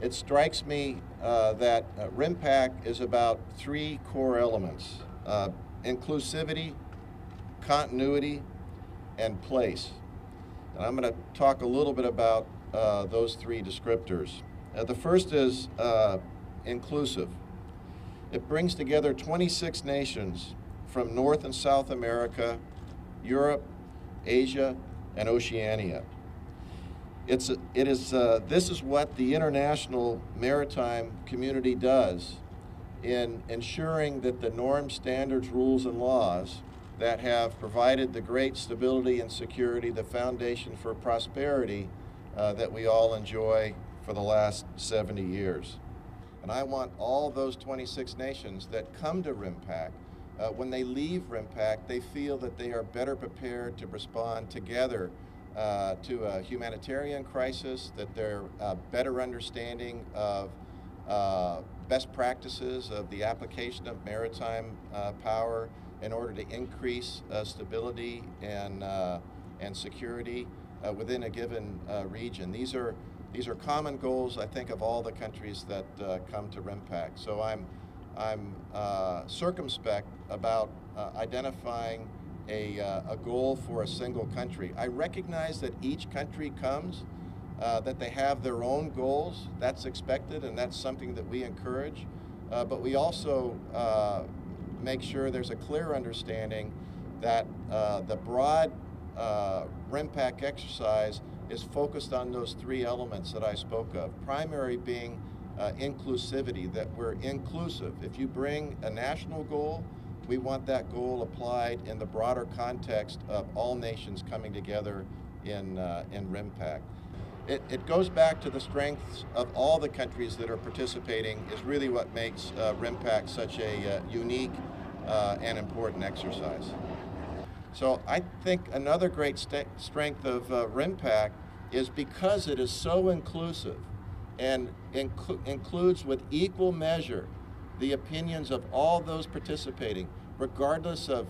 it strikes me that RIMPAC is about three core elements: inclusivity, continuity, and place. And I'm going to talk a little bit about those three descriptors. The first is inclusive. It brings together 26 nations from North and South America, Europe, Asia, and Oceania. This is what the international maritime community does in ensuring that the norms, standards, rules, and laws that have provided the great stability and security, the foundation for prosperity that we all enjoy for the last 70 years. And I want all those 26 nations that come to RIMPAC, when they leave RIMPAC, they feel that they are better prepared to respond together to a humanitarian crisis, that they're better understanding of best practices of the application of maritime power in order to increase stability and security within a given region. These are common goals, I think, of all the countries that come to RIMPAC. So I'm circumspect about identifying a goal for a single country. I recognize that each country comes, that they have their own goals. That's expected, and that's something that we encourage. But we also make sure there's a clear understanding that the broad RIMPAC exercise is focused on those three elements that I spoke of. Primary being inclusivity, that we're inclusive. If you bring a national goal, we want that goal applied in the broader context of all nations coming together in RIMPAC. It goes back to the strengths of all the countries that are participating is really what makes RIMPAC such a unique and important exercise. So I think another great strength of RIMPAC is because it is so inclusive and includes with equal measure the opinions of all those participating, regardless of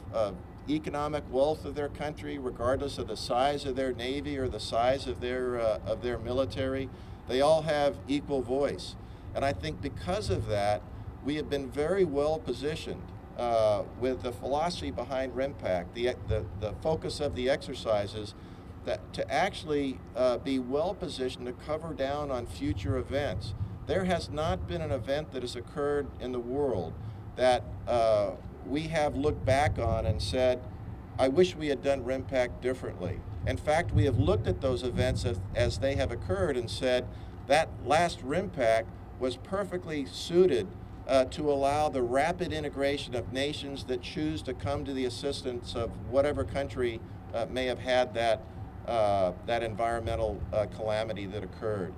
economic wealth of their country, regardless of the size of their navy or the size of their military. They all have equal voice. And I think because of that, we have been very well positioned with the philosophy behind RIMPAC, the focus of the exercises, that to actually be well positioned to cover down on future events. There has not been an event that has occurred in the world that we have looked back on and said, I wish we had done RIMPAC differently. In fact, we have looked at those events as they have occurred and said that last RIMPAC was perfectly suited to allow the rapid integration of nations that choose to come to the assistance of whatever country may have had that environmental calamity that occurred.